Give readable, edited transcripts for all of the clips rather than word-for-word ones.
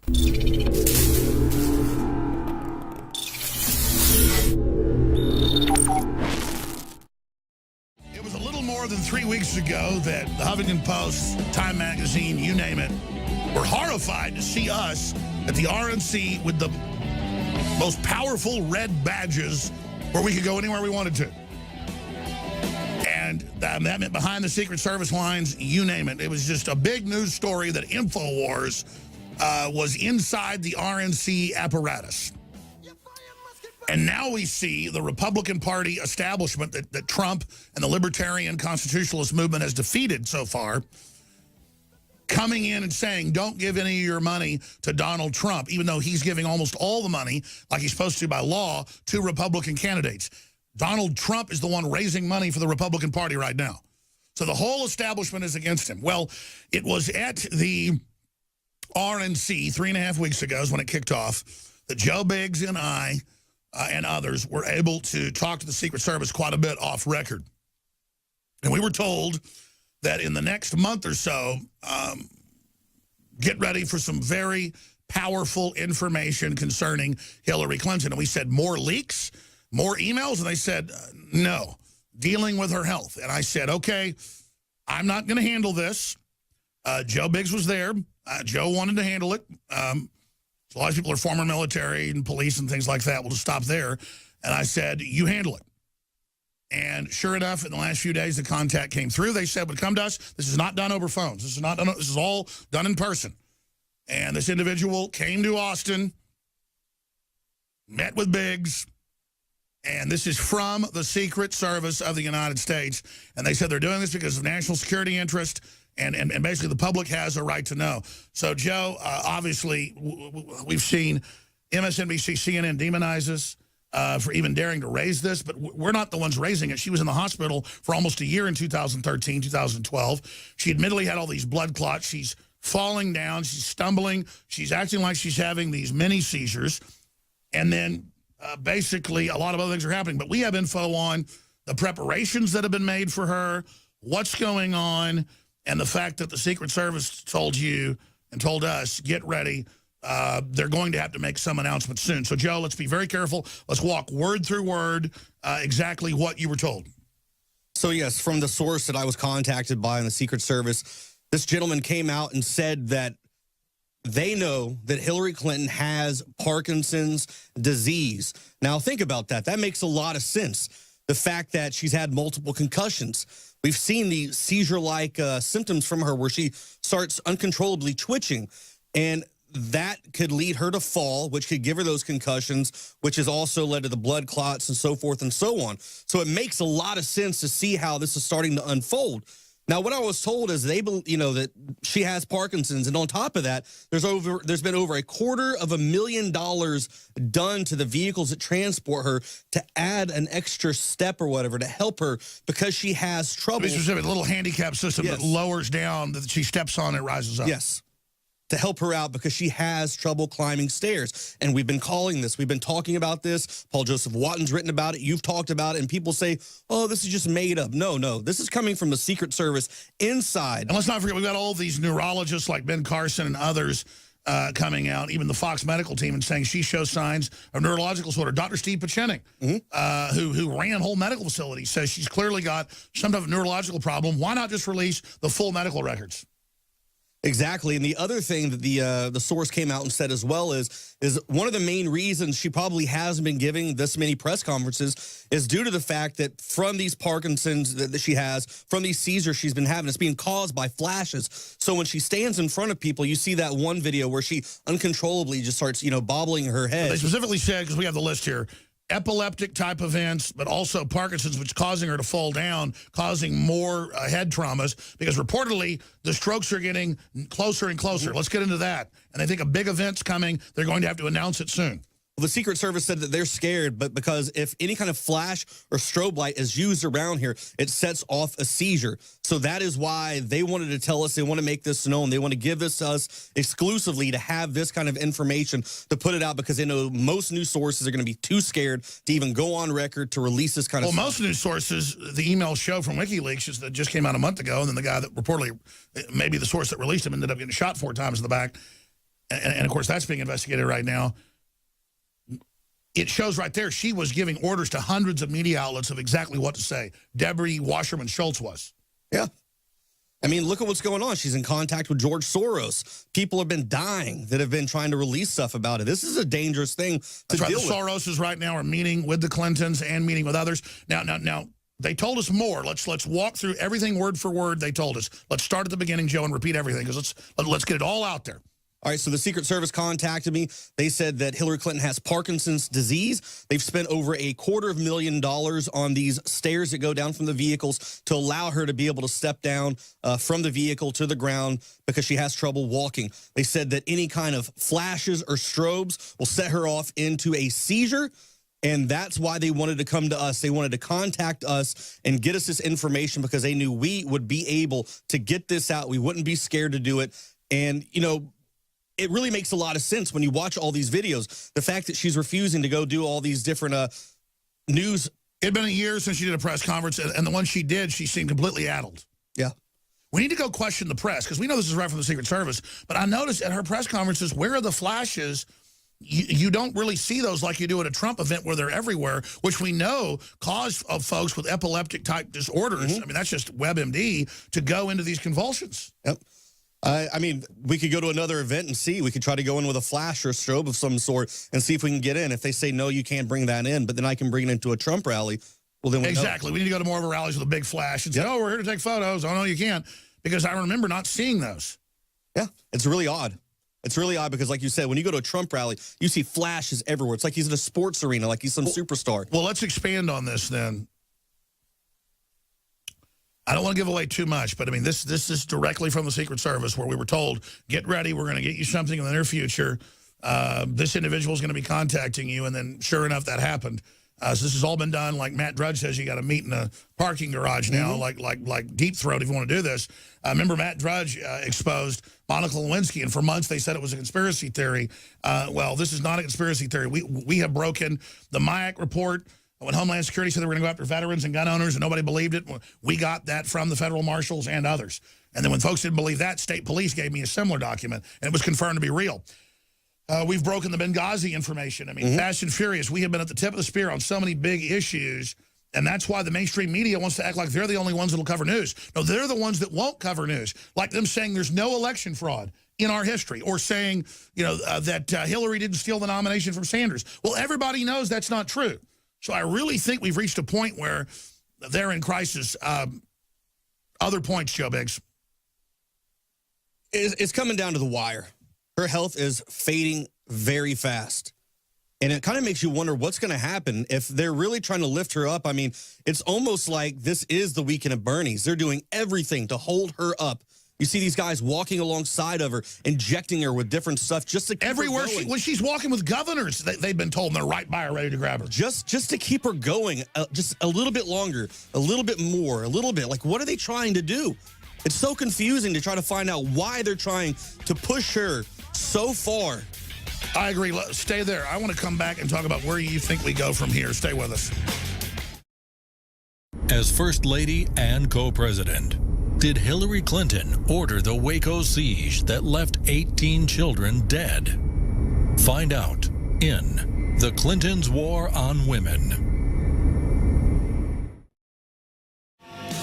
It was a little more than 3 weeks ago that the Huffington Post, Time Magazine, you name it, were horrified to see us at the RNC with the most powerful red badges where we could go anywhere we wanted to. And that meant behind the Secret Service lines, you name it. It was just a big news story that InfoWars was inside the RNC apparatus. And now we see the Republican Party establishment that Trump and the libertarian constitutionalist movement has defeated so far, coming in and saying, don't give any of your money to Donald Trump, even though he's giving almost all the money, like he's supposed to by law, to Republican candidates. Donald Trump is the one raising money for the Republican Party right now. So the whole establishment is against him. Well, it was at the RNC 3.5 weeks ago is when it kicked off that Joe Biggs and I and others were able to talk to the Secret Service quite a bit off record. And we were told that in the next month or so, get ready for some very powerful information concerning Hillary Clinton. And we said, more leaks, more emails? And they said, no, dealing with her health. And I said, okay, I'm not going to handle this. Joe Biggs was there. Joe wanted to handle it. So a lot of people are former military and police and things like that. We'll just stop there. And I said, you handle it. And sure enough, in the last few days, the contact came through. They said, would come to us. This is not done over phones. This is not done. This is all done in person. And this individual came to Austin, met with Biggs, and this is from the Secret Service of the United States. And they said they're doing this because of national security interest, and basically the public has a right to know. So, Joe, obviously, we've seen MSNBC, CNN demonize us for even daring to raise this, but we're not the ones raising it. She was in the hospital for almost a year in 2013, 2012. She admittedly had all these blood clots. She's falling down. She's stumbling. She's acting like she's having these mini seizures. And then basically a lot of other things are happening. But we have info on the preparations that have been made for her, what's going on, and the fact that the Secret Service told you and told us, get ready. They're going to have to make some announcement soon. So, Joe, let's be very careful. Let's walk word through word exactly what you were told. So, yes, from the source that I was contacted by in the Secret Service, this gentleman came out and said that they know that Hillary Clinton has Parkinson's disease. Now, think about that. That makes a lot of sense. The fact that she's had multiple concussions. We've seen the seizure-like symptoms from her where she starts uncontrollably twitching. And that could lead her to fall, which could give her those concussions, which has also led to the blood clots and so forth and so on. So it makes a lot of sense to see how this is starting to unfold. Now, what I was told is they, that she has Parkinson's, and on top of that, there's been over $250,000 done to the vehicles that transport her to add an extra step or whatever to help her because she has trouble. Be specific, a little handicap system that lowers down, that she steps on, it rises up. Yes. To help her out because she has trouble climbing stairs. And we've been calling this. We've been talking about this. Paul Joseph Watton's written about it. You've talked about it. And people say, oh, this is just made up. No, no. This is coming from the Secret Service inside. And let's not forget, we've got all these neurologists like Ben Carson and others coming out, even the Fox medical team, and saying she shows signs of neurological disorder. Dr. Steve Pachenik, who ran whole medical facilities, says she's clearly got some type of neurological problem. Why not just release the full medical records? Exactly. And the other thing that the source came out and said as well is one of the main reasons she probably hasn't been giving this many press conferences is due to the fact that from these Parkinson's that she has, from these seizures she's been having, it's being caused by flashes. So when she stands in front of people, you see that one video where she uncontrollably just starts, bobbling her head. They specifically said, because we have the list here, epileptic type events, but also Parkinson's, which is causing her to fall down, causing more head traumas, because reportedly the strokes are getting closer and closer. Let's get into that. And they think a big event's coming. They're going to have to announce it soon. Well, the Secret Service said that they're scared, but because if any kind of flash or strobe light is used around here, it sets off a seizure. So that is why they wanted to tell us, they want to make this known. They want to give this to us exclusively to have this kind of information to put it out because they know most news sources are going to be too scared to even go on record to release this kind of stuff. Well, most news sources, the emails show from WikiLeaks that just came out a month ago, and then the guy that reportedly, maybe the source that released him, ended up getting shot 4 times in the back. and of course that's being investigated right now. It shows right there she was giving orders to hundreds of media outlets of exactly what to say. Debbie Wasserman Schultz was. Yeah. I mean, look at what's going on. She's in contact with George Soros. People have been dying that have been trying to release stuff about it. This is a dangerous thing to deal with. The Soroses right now are meeting with the Clintons and meeting with others. Now, they told us more. Let's walk through everything word for word they told us. Let's start at the beginning, Joe, and repeat everything, because let's get it all out there. All right, so the Secret Service contacted me. They said that Hillary Clinton has Parkinson's disease. They've spent over $250,000 on these stairs that go down from the vehicles to allow her to be able to step down from the vehicle to the ground because she has trouble walking. They said that any kind of flashes or strobes will set her off into a seizure, and that's why they wanted to come to us. They wanted to contact us and get us this information because they knew we would be able to get this out. We wouldn't be scared to do it. And, you know, it really makes a lot of sense when you watch all these videos. The fact that she's refusing to go do all these different news. It had been a year since she did a press conference, and the one she did, she seemed completely addled. Yeah. We need to go question the press, because we know this is right from the Secret Service, but I noticed at her press conferences, where are the flashes? You don't really see those like you do at a Trump event where they're everywhere, which we know cause of folks with epileptic-type disorders. I mean, that's just WebMD to go into these convulsions. Yep. I mean, we could go to another event and see. We could try to go in with a flash or a strobe of some sort and see if we can get in. If they say, no, you can't bring that in, but then I can bring it into a Trump rally, well, then we Exactly. know. We need to go to more of a rallies with a big flash and say, oh, we're here to take photos. Oh, no, you can't. Because I remember not seeing those. Yeah, it's really odd. It's really odd because, like you said, when you go to a Trump rally, you see flashes everywhere. It's like he's in a sports arena, like he's some superstar. Well, let's expand on this then. I don't want to give away too much, but I mean, this is directly from the Secret Service, where we were told, get ready, we're going to get you something in the near future. This individual is going to be contacting you, and then sure enough, that happened. So this has all been done, like Matt Drudge says, you got to meet in a parking garage now, like Deep Throat if you want to do this. Remember Matt Drudge exposed Monica Lewinsky, and for months they said it was a conspiracy theory. Well, this is not a conspiracy theory. We have broken the MIAC report. When Homeland Security said they were going to go after veterans and gun owners and nobody believed it, we got that from the federal marshals and others. And then when folks didn't believe that, state police gave me a similar document, and it was confirmed to be real. We've broken the Benghazi information. I mean, fast and furious. We have been at the tip of the spear on so many big issues, and that's why the mainstream media wants to act like they're the only ones that will cover news. No, they're the ones that won't cover news, like them saying there's no election fraud in our history, or saying, you know, that Hillary didn't steal the nomination from Sanders. Well, everybody knows that's not true. So I really think we've reached a point where they're in crisis. Other points, Joe Biggs. It's coming down to the wire. Her health is fading very fast. And it kind of makes you wonder what's going to happen if they're really trying to lift her up. I mean, it's almost like this is the weekend of Bernie's. They're doing everything to hold her up. You see these guys walking alongside of her, injecting her with different stuff just to keep everywhere her going. when she's walking with governors, they've been told, and they're right by her, ready to grab her. Just to keep her going, just a little bit longer, a little bit more, a little bit. Like, what are they trying to do? It's so confusing to try to find out why they're trying to push her so far. I agree. Stay there. I want to come back and talk about where you think we go from here. Stay with us. As First Lady and co-president, did Hillary Clinton order the Waco siege that left 18 children dead? Find out in The Clintons' War on Women.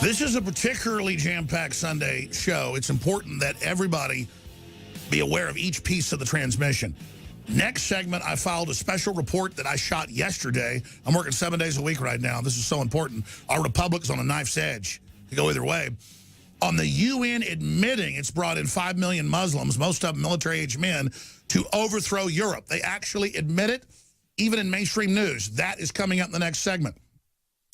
This is a particularly jam-packed Sunday show. It's important that everybody be aware of each piece of the transmission. Next segment, I filed a special report that I shot yesterday. I'm working 7 days a week right now. This is so important. Our republic's on a knife's edge to go either way. On the UN admitting it's brought in 5 million Muslims, most of them military-age men, to overthrow Europe. They actually admit it, even in mainstream news. That is coming up in the next segment.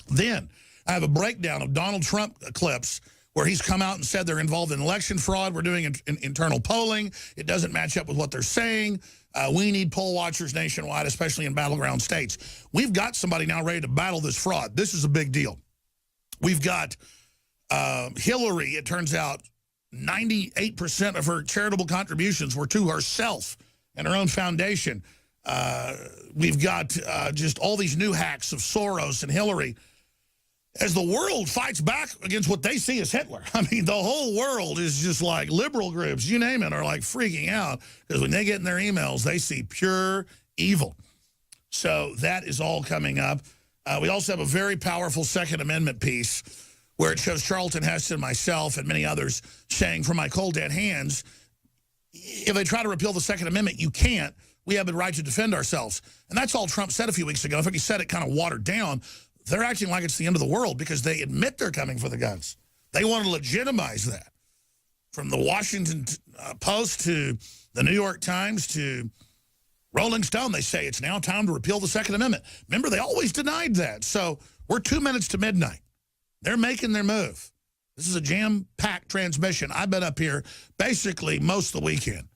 Then I have a breakdown of Donald Trump clips where he's come out and said they're involved in election fraud. We're doing internal polling. It doesn't match up with what they're saying. We need poll watchers nationwide, especially in battleground states. We've got somebody now ready to battle this fraud. This is a big deal. We've got Hillary, it turns out 98% of her charitable contributions were to herself and her own foundation. We've got just all these new hacks of Soros and Hillary. as the world fights back against what they see as Hitler. I mean, the whole world is just like liberal groups, you name it, are like freaking out because when they get in their emails, they see pure evil. So that is all coming up. We also have a very powerful Second Amendment piece where it shows Charlton Heston, myself, and many others saying, from my cold dead hands, if they try to repeal the Second Amendment, you can't. We have the right to defend ourselves. And that's all Trump said a few weeks ago. In fact, he said it kind of watered down. They're acting like it's the end of the world because they admit they're coming for the guns. They want to legitimize that. From the Washington Post to the New York Times to Rolling Stone, they say it's now time to repeal the Second Amendment. Remember, they always denied that. So we're 2 minutes to midnight. They're making their move. This is a jam-packed transmission. I've been up here basically most of the weekend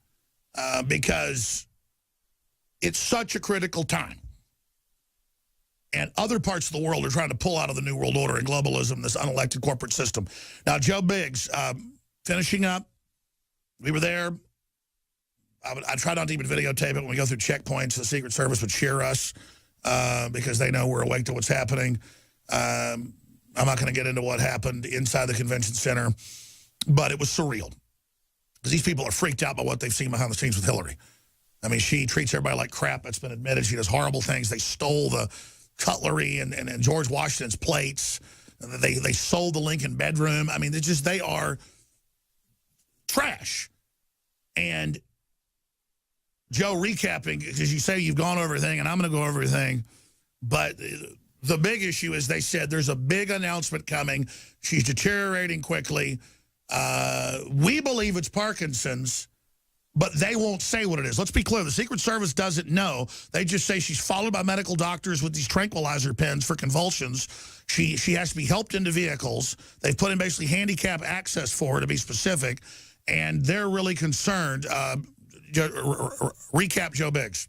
because it's such a critical time. And other parts of the world are trying to pull out of the New World Order and globalism, this unelected corporate system. Now, Joe Biggs, finishing up. We were there. I try not to even videotape it when we go through checkpoints. The Secret Service would cheer us because they know we're awake to what's happening. I'm not going to get into what happened inside the convention center, but it was surreal because these people are freaked out by what they've seen behind the scenes with Hillary. I mean, she treats everybody like crap. It's been admitted. She does horrible things. They stole the cutlery and George Washington's plates. They sold the Lincoln bedroom. I mean, they are trash. And Joe recapping, because you say you've gone over everything, and I'm going to go over everything, but the big issue is they said there's a big announcement coming. She's deteriorating quickly. We believe it's Parkinson's, but they won't say what it is. Let's be clear. The Secret Service doesn't know. They just say she's followed by medical doctors with these tranquilizer pens for convulsions. She has to be helped into vehicles. They've put in basically handicap access for her, to be specific, and they're really concerned. Recap Joe Biggs.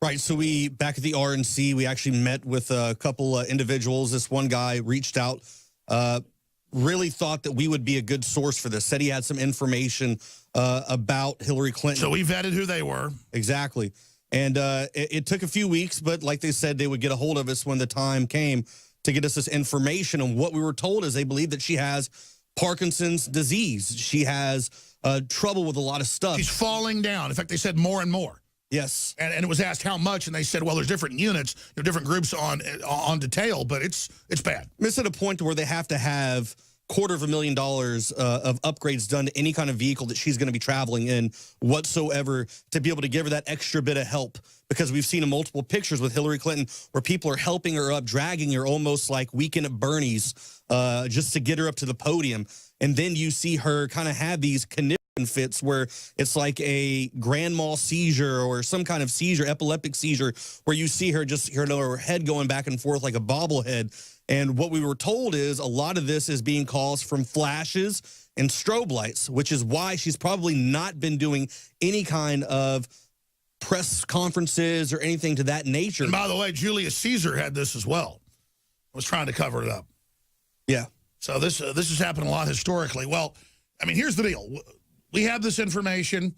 Right, so back at the RNC, we actually met with a couple individuals. This one guy reached out, really thought that we would be a good source for this, said he had some information about Hillary Clinton. So we vetted who they were. Exactly. And it took a few weeks, but like they said, they would get a hold of us when the time came to get us this information. And what we were told is they believe that she has Parkinson's disease. She has trouble with a lot of stuff. She's falling down. In fact, they said more and more. Yes. And it was asked how much, and they said, well, there's different units, different groups on detail, but it's bad. It's at a point where they have to have $250,000 of upgrades done to any kind of vehicle that she's going to be traveling in whatsoever to be able to give her that extra bit of help. Because we've seen in multiple pictures with Hillary Clinton where people are helping her up, dragging her almost like Weekend at Bernie's just to get her up to the podium. And then you see her kind of have these conniption fits where it's like a grand mal seizure or some kind of seizure, epileptic seizure, where you see her just her head going back and forth like a bobblehead. And what we were told is a lot of this is being caused from flashes and strobe lights, which is why she's probably not been doing any kind of press conferences or anything to that nature. And by the way, Julius Caesar had this as well. Was trying to cover it up. Yeah. So this has happened a lot historically. Well, I mean, here's the deal. We have this information.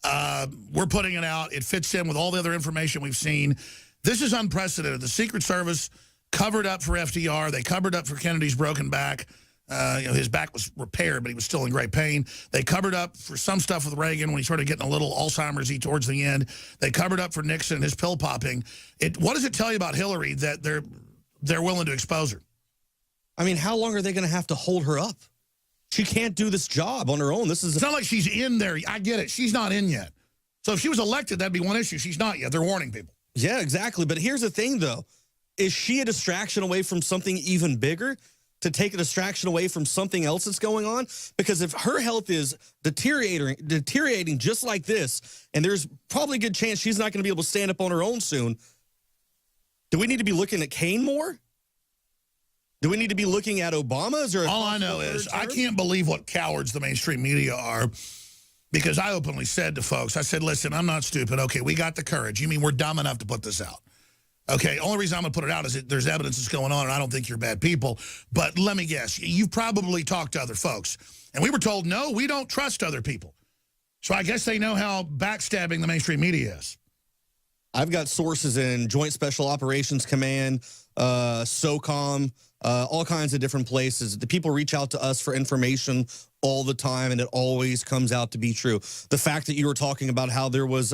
We're putting it out. It fits in with all the other information we've seen. This is unprecedented. The Secret Service covered up for FDR. They covered up for Kennedy's broken back. His back was repaired, but he was still in great pain. They covered up for some stuff with Reagan when he started getting a little Alzheimer's-y towards the end. They covered up for Nixon and his pill popping. What does it tell you about Hillary that they're willing to expose her? I mean, how long are they going to have to hold her up? She can't do this job on her own. It's not like she's in there. I get it. She's not in yet. So if she was elected, that'd be one issue. She's not yet. They're warning people. Yeah, exactly. But here's the thing, though. Is she a distraction away from something even bigger? To take a distraction away from something else that's going on? Because if her health is deteriorating just like this, and there's probably a good chance she's not going to be able to stand up on her own soon, do we need to be looking at Kane more? Do we need to be looking at Obama's? Or all I know is I can't believe what cowards the mainstream media are, because I openly said to folks, I said, listen, I'm not stupid. Okay, we got the courage. You mean we're dumb enough to put this out? Okay, only reason I'm going to put it out is that there's evidence that's going on, and I don't think you're bad people. But let me guess, you've probably talked to other folks. And we were told, no, we don't trust other people. So I guess they know how backstabbing the mainstream media is. I've got sources in Joint Special Operations Command, SOCOM, all kinds of different places. The people reach out to us for information all the time, and it always comes out to be true. The fact that you were talking about how there was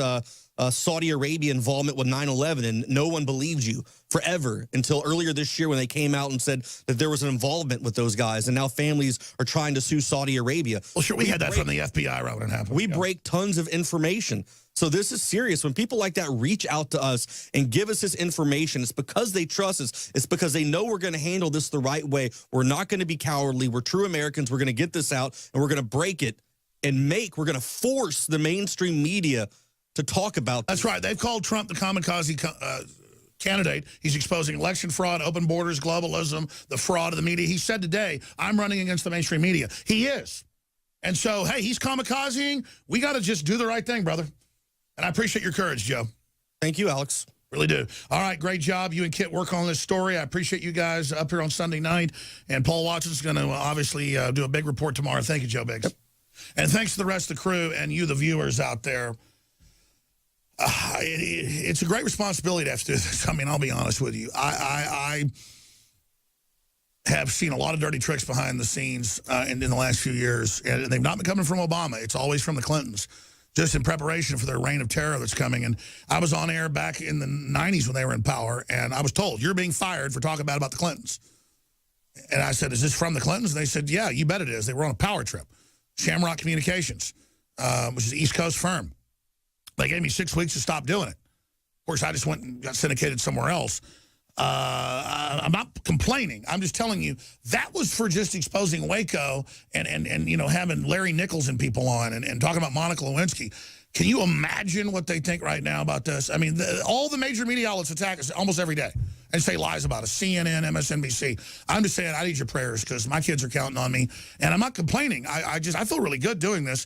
Saudi Arabia involvement with 9/11, and no one believed you forever until earlier this year when they came out and said that there was an involvement with those guys, and now families are trying to sue Saudi Arabia. Well, sure, we had that from the FBI right when it happened. We break tons of information. So this is serious. When people like that reach out to us and give us this information, it's because they trust us. It's because they know we're going to handle this the right way. We're not going to be cowardly. We're true Americans. We're going to get this out, and we're going to break it and we're going to force the mainstream media to talk about this. That's right. They've called Trump the kamikaze candidate. He's exposing election fraud, open borders, globalism, the fraud of the media. He said today, I'm running against the mainstream media. He is. And so, hey, he's kamikazing. We got to just do the right thing, brother. And I appreciate your courage, Joe. Thank you, Alex. Really do. All right, great job. You and Kit work on this story. I appreciate you guys up here on Sunday night. And Paul Watson's going to obviously do a big report tomorrow. Thank you, Joe Biggs. Yep. And thanks to the rest of the crew and you, the viewers out there. It's a great responsibility to have to do this. I mean, I'll be honest with you. I have seen a lot of dirty tricks behind the scenes in the last few years. And they've not been coming from Obama. It's always from the Clintons, just in preparation for their reign of terror that's coming. And I was on air back in the 90s when they were in power, and I was told, you're being fired for talking bad about the Clintons. And I said, is this from the Clintons? And they said, yeah, you bet it is. They were on a power trip. Shamrock Communications, which is an East Coast firm. They gave me 6 weeks to stop doing it. Of course, I just went and got syndicated somewhere else. I'm not complaining. I'm just telling you that was for just exposing Waco and you know, having Larry Nichols and people on and talking about Monica Lewinsky. Can you imagine what they think right now about this? I mean, all the major media outlets attack us almost every day and say lies about us. CNN, MSNBC. I'm just saying I need your prayers because my kids are counting on me. And I'm not complaining. I feel really good doing this.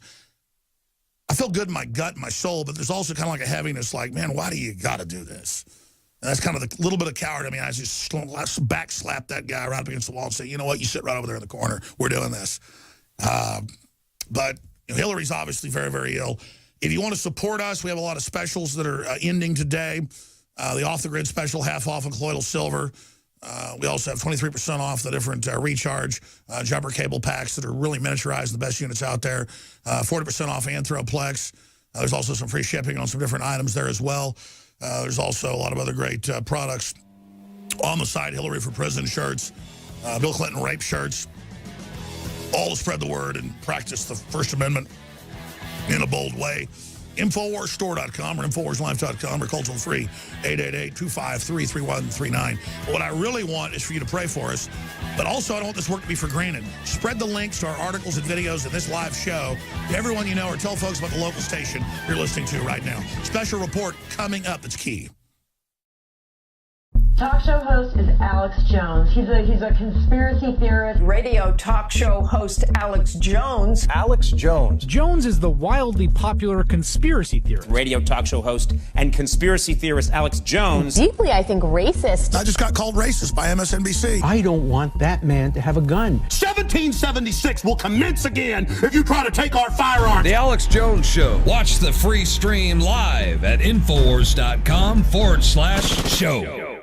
I feel good in my gut and my soul, but there's also kind of like a heaviness like, man, why do you got to do this? And that's kind of the little bit of coward. I mean, I just back slap that guy right up against the wall and say, you know what, you sit right over there in the corner. We're doing this. But you know, Hillary's obviously very, very ill. If you want to support us, we have a lot of specials that are ending today. The off-the-grid special, half off on colloidal silver. We also have 23% off the different recharge jumper cable packs that are really miniaturized, the best units out there. 40% off Anthroplex. There's also some free shipping on some different items there as well. There's also a lot of other great products on the site. Hillary for President shirts, Bill Clinton rape shirts, all to spread the word and practice the First Amendment in a bold way. InfoWarsStore.com or InfoWarsLife.com or call toll free 888-253-3139. But what I really want is for you to pray for us. But also, I don't want this work to be for granted. Spread the links to our articles and videos and this live show to everyone you know, or tell folks about the local station you're listening to right now. Special report coming up that's key. Talk show host is Alex Jones. He's a conspiracy theorist. Radio talk show host Alex Jones. Alex Jones. Jones is the wildly popular conspiracy theorist. Radio talk show host and conspiracy theorist Alex Jones. Deeply, I think, racist. I just got called racist by MSNBC. I don't want that man to have a gun. 1776 will commence again if you try to take our firearms. The Alex Jones Show. Watch the free stream live at Infowars.com/show.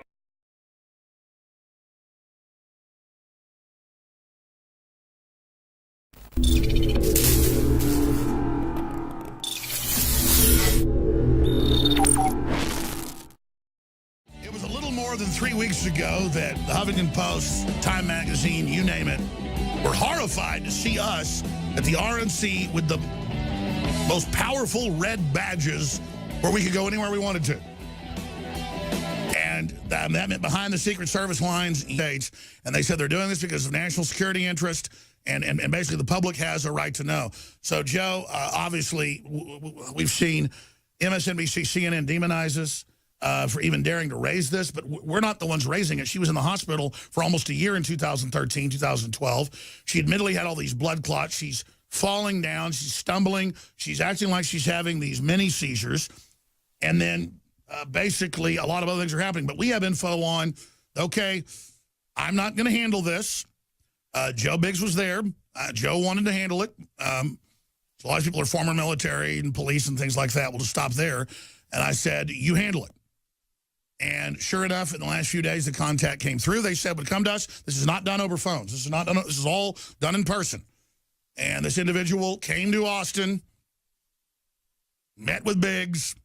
It was a little more than 3 weeks ago that the Huffington Post, Time Magazine, you name it, were horrified to see us at the RNC with the most powerful red badges where we could go anywhere we wanted to. And that meant behind the Secret Service lines, and they said they're doing this because of national security interest, and basically the public has a right to know. So, Joe, obviously, we've seen MSNBC, CNN demonize us for even daring to raise this, but we're not the ones raising it. She was in the hospital for almost a year in 2013, 2012. She admittedly had all these blood clots. She's falling down. She's stumbling. She's acting like she's having these mini seizures. And then basically a lot of other things are happening. But we have info on, okay, I'm not going to handle this. Joe Biggs was there. Joe wanted to handle it. So a lot of people are former military and police and things like that. We'll just stop there. And I said, you handle it. And sure enough, in the last few days, the contact came through. They said, would come to us. This is not done over phones. This is not done. This is all done in person. And this individual came to Austin, met with Biggs,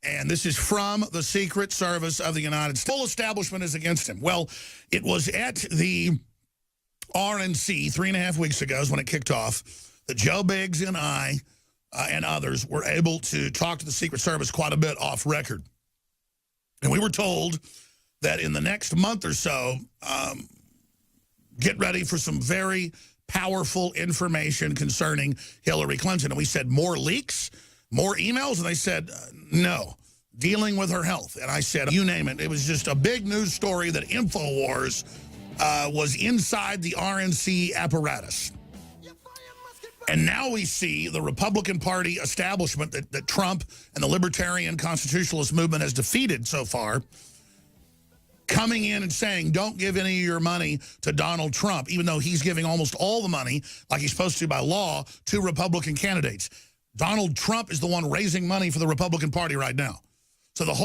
and this is from the Secret Service of the United States. Full establishment is against him. Well, it was at the RNC 3.5 weeks ago is when it kicked off that Joe Biggs and I and others were able to talk to the Secret Service quite a bit off record. And we were told that in the next month or so, get ready for some very powerful information concerning Hillary Clinton. And we said, more leaks, more emails? And they said, no, dealing with her health. And I said, you name it. It was just a big news story that InfoWars was inside the RNC apparatus. And now we see the Republican Party establishment that Trump and the libertarian constitutionalist movement has defeated so far, coming in and saying, don't give any of your money to Donald Trump, even though he's giving almost all the money, like he's supposed to by law, to Republican candidates. Donald Trump is the one raising money for the Republican Party right now. So the whole